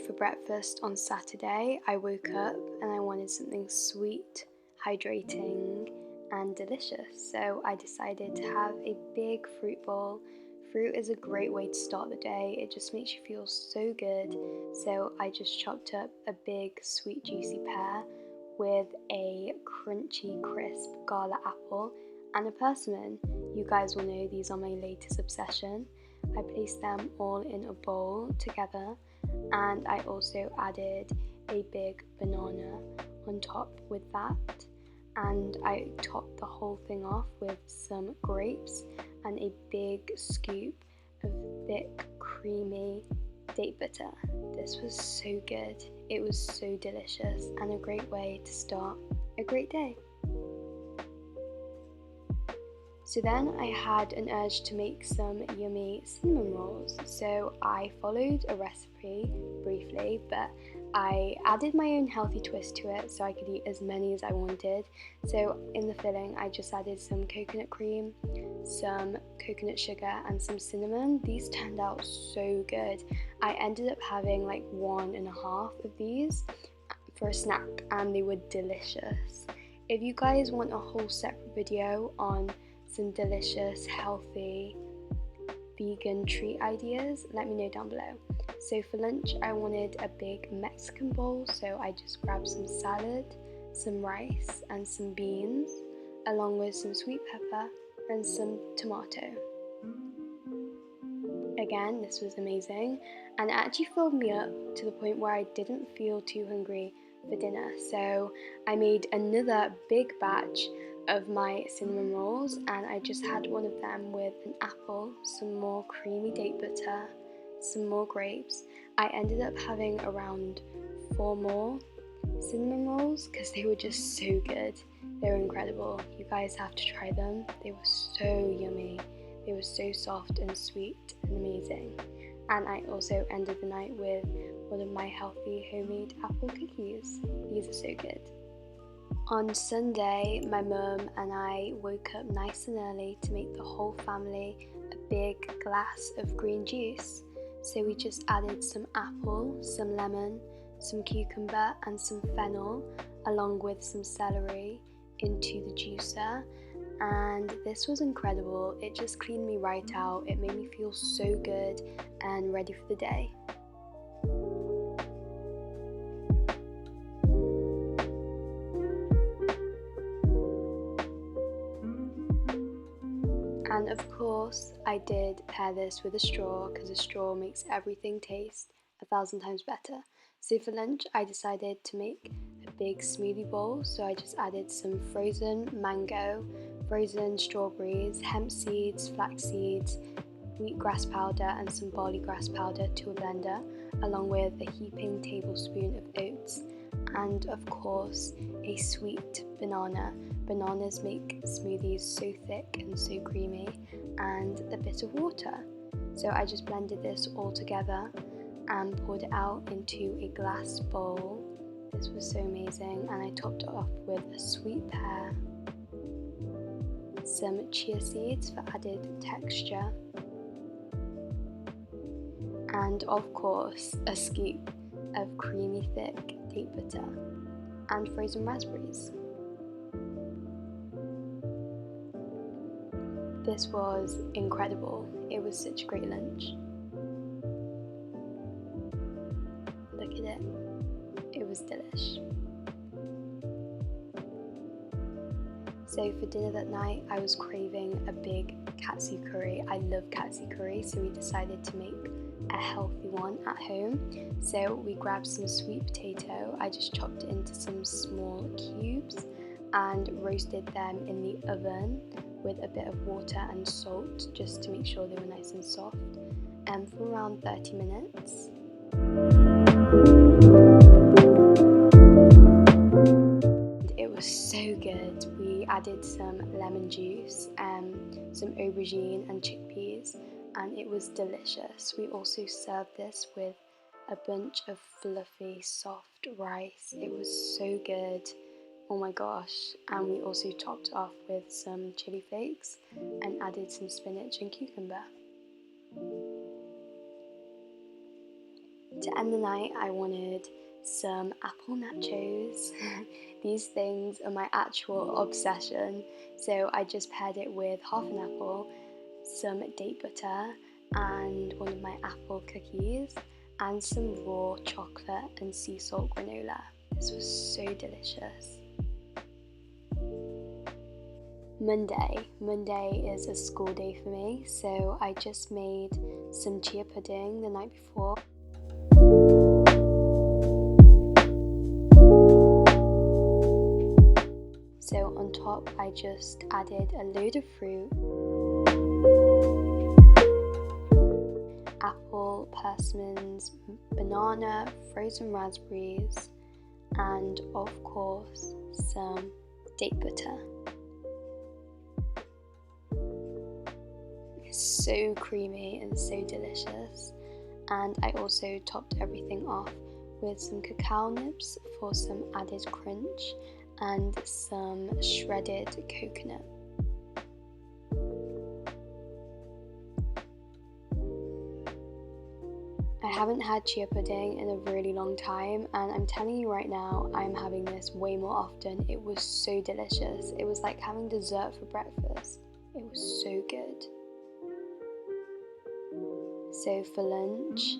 for breakfast on Saturday, I woke up and I wanted something sweet, hydrating, and delicious. So I decided to have a big fruit bowl. Fruit is a great way to start the day, it just makes you feel so good. So I just chopped up a big, sweet, juicy pear with a crunchy, crisp gala apple and a persimmon. You guys will know these are my latest obsession. I placed them all in a bowl together, and I also added a big banana on top with that, and I topped the whole thing off with some grapes and a big scoop of thick, creamy date butter. This was so good, it was so delicious, and a great way to start a great day. So then I had an urge to make some yummy cinnamon rolls. So I followed a recipe briefly, but I added my own healthy twist to it so I could eat as many as I wanted. So in the filling, I just added some coconut cream, some coconut sugar, and some cinnamon. These turned out so good. I ended up having like 1.5 of these for a snack, and they were delicious. If you guys want a whole separate video on some delicious, healthy, vegan treat ideas, let me know down below. So for lunch, I wanted a big Mexican bowl, so I just grabbed some salad, some rice, and some beans, along with some sweet pepper and some tomato. Again, this was amazing, and it actually filled me up to the point where I didn't feel too hungry for dinner. So I made another big batch of my cinnamon rolls, and I just had one of them with an apple, some more creamy date butter, some more grapes. I ended up having around 4 more cinnamon rolls because they were just so good. They were incredible. You guys have to try them. They were so yummy. They were so soft and sweet and amazing. And I also ended the night with one of my healthy homemade apple cookies. These are so good. On Sunday, my mum and I woke up nice and early to make the whole family a big glass of green juice. So we just added some apple, some lemon, some cucumber and some fennel, along with some celery into the juicer. And this was incredible. It just cleaned me right out. It made me feel so good and ready for the day. And of course, I did pair this with a straw because a straw makes everything taste 1,000 times better. So for lunch, I decided to make a big smoothie bowl. So I just added some frozen mango, frozen strawberries, hemp seeds, flax seeds, wheatgrass powder, and some barley grass powder to a blender, along with a heaping tablespoon of oats, and of course a sweet banana. Bananas make smoothies so thick and so creamy, and a bit of water. So I just blended this all together and poured it out into a glass bowl. This was so amazing, and I topped it off with a sweet pear, some chia seeds for added texture, and of course a scoop of creamy thick date butter and frozen raspberries. This was incredible. It was such a great lunch. Look at it. It was delish. So for dinner that night, I was craving a big katsu curry. I love katsu curry, so we decided to make a healthy one at home. So we grabbed some sweet potato. I just chopped it into some small cubes and roasted them in the oven with a bit of water and salt just to make sure they were nice and soft, and for around 30 minutes. And it was so good. We added some lemon juice, some aubergine and chickpeas, and it was delicious. We also served this with a bunch of fluffy, soft rice. It was so good. Oh my gosh. And we also topped it off with some chili flakes and added some spinach and cucumber. To end the night, I wanted some apple nachos. These things are my actual obsession, so I just paired it with half an apple, some date butter, and one of my apple cookies, and some raw chocolate and sea salt granola. This was so delicious. Monday is a school day for me, so I just made some chia pudding the night before. So on top I just added a load of fruit, apple, persimmons, banana, frozen raspberries, and of course some date butter. It's so creamy and so delicious, and I also topped everything off with some cacao nibs for some added crunch and some shredded coconut. I haven't had chia pudding in a really long time, and I'm telling you right now, I'm having this way more often. It was so delicious. It was like having dessert for breakfast. It was so good. So for lunch,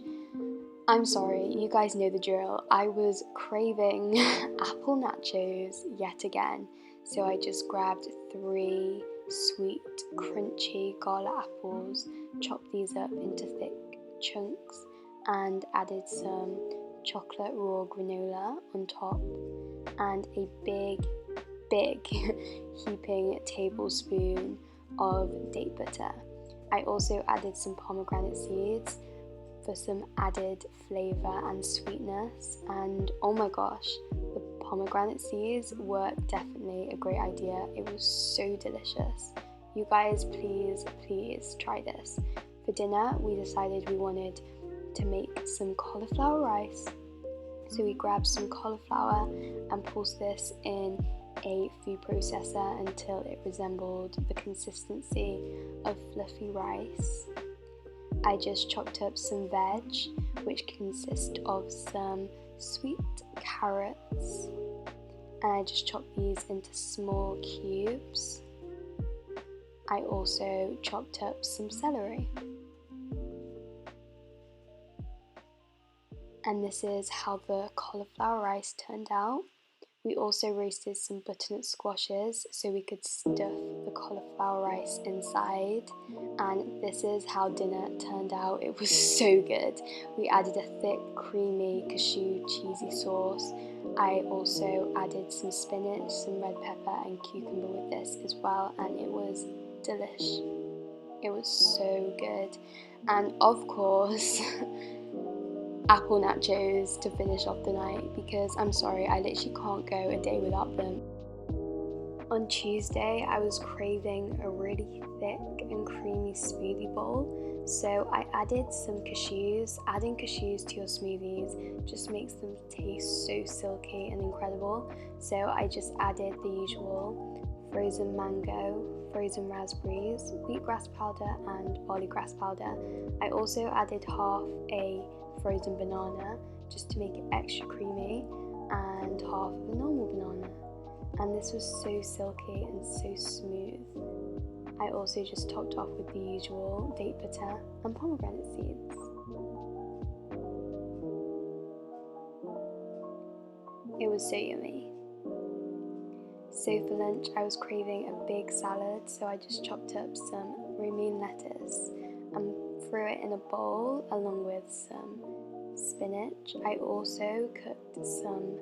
I'm sorry, you guys know the drill. I was craving apple nachos yet again, so I just grabbed 3 sweet, crunchy gala apples, chopped these up into thick chunks, and added some chocolate raw granola on top, and a big heaping tablespoon of date butter. I also added some pomegranate seeds for some added flavour and sweetness, and oh my gosh, the pomegranate seeds were definitely a great idea. It was so delicious. You guys please try this. For dinner we decided we wanted to make some cauliflower rice, so we grabbed some cauliflower and pulsed this in a food processor until it resembled the consistency of fluffy rice. I just chopped up some veg, which consist of some sweet carrots, and I just chopped these into small cubes. I also chopped up some celery. And this is how the cauliflower rice turned out. We also roasted some butternut squashes so we could stuff the cauliflower rice inside, and this is how dinner turned out. It was so good. We added a thick, creamy, cashew cheesy sauce. I also added some spinach, some red pepper and cucumber with this as well, and it was delish. It was so good. And of course apple nachos to finish off the night, because I'm sorry, I literally can't go a day without them. On Tuesday, I was craving a really thick and creamy smoothie bowl, so I added some cashews. Adding cashews to your smoothies just makes them taste so silky and incredible, so I just added the usual frozen mango, frozen raspberries, wheatgrass powder and barley grass powder. I also added half a frozen banana just to make it extra creamy, and half of a normal banana, and this was so silky and so smooth. I also just topped off with the usual date butter and pomegranate seeds. It was so yummy. So for lunch I was craving a big salad, so I just chopped up some romaine lettuce and threw it in a bowl along with some spinach. I also cooked some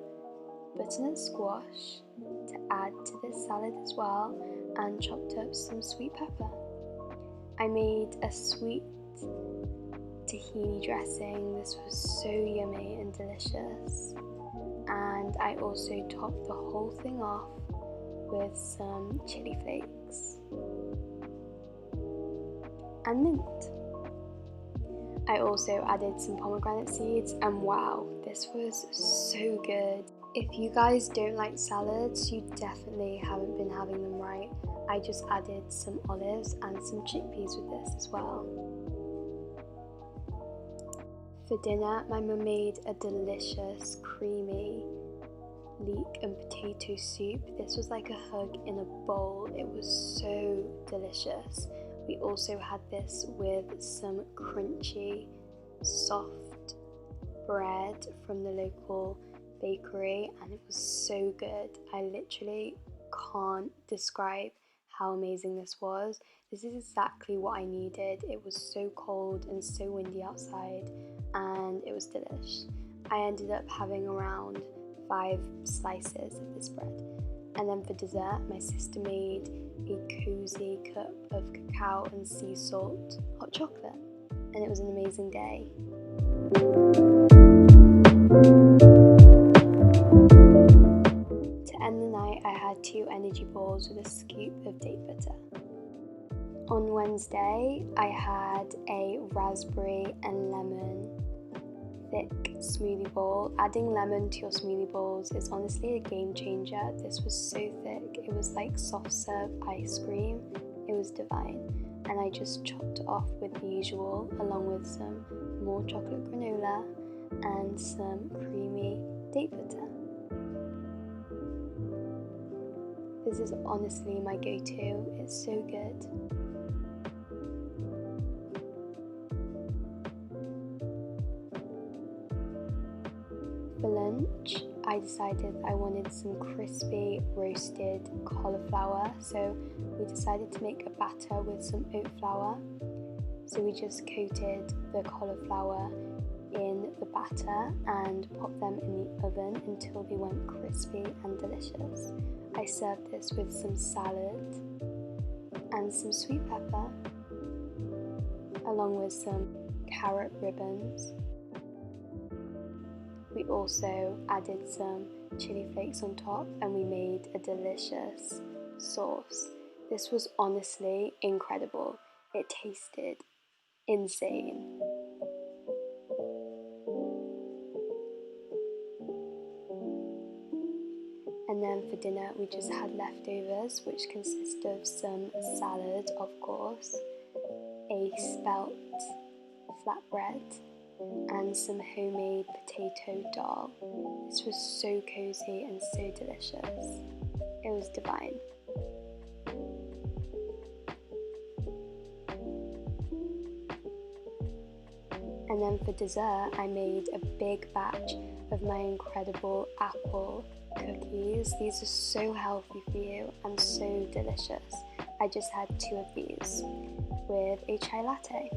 butternut squash to add to this salad as well, and chopped up some sweet pepper. I made a sweet tahini dressing. This was so yummy and delicious, and I also topped the whole thing off with some chili flakes and mint. I also added some pomegranate seeds, and wow, this was so good. If you guys don't like salads, you definitely haven't been having them right. I just added some olives and some chickpeas with this as well. For dinner, my mum made a delicious, creamy leek and potato soup. This was like a hug in a bowl. It was so delicious. We also had this with some crunchy, soft bread from the local bakery, and it was so good. I literally can't describe how amazing this was. This is exactly what I needed. It was so cold and so windy outside, and it was delish. I ended up having around 5 slices of this bread. And then for dessert, my sister made a cozy cup of cacao and sea salt hot chocolate, and it was an amazing day. To end the night, I had 2 energy balls with a scoop of date butter. On Wednesday, I had a raspberry and lemon thick smoothie bowl. Adding lemon to your smoothie bowls is honestly a game changer. This was so thick, it was like soft serve ice cream. It was divine, and I just chopped it off with the usual, along with some more chocolate granola and some creamy date butter. This is honestly my go-to, it's so good. For lunch, I decided I wanted some crispy roasted cauliflower, so we decided to make a batter with some oat flour. So we just coated the cauliflower in the batter and popped them in the oven until they went crispy and delicious. I served this with some salad and some sweet pepper, along with some carrot ribbons. We also added some chili flakes on top, and we made a delicious sauce. This was honestly incredible. It tasted insane. And then for dinner, we just had leftovers, which consist of some salad, of course, a spelt flatbread, and some homemade potato dal. This was so cozy and so delicious. It was divine. And then for dessert, I made a big batch of my incredible apple cookies. These are so healthy for you and so delicious. I just had 2 of these with a chai latte.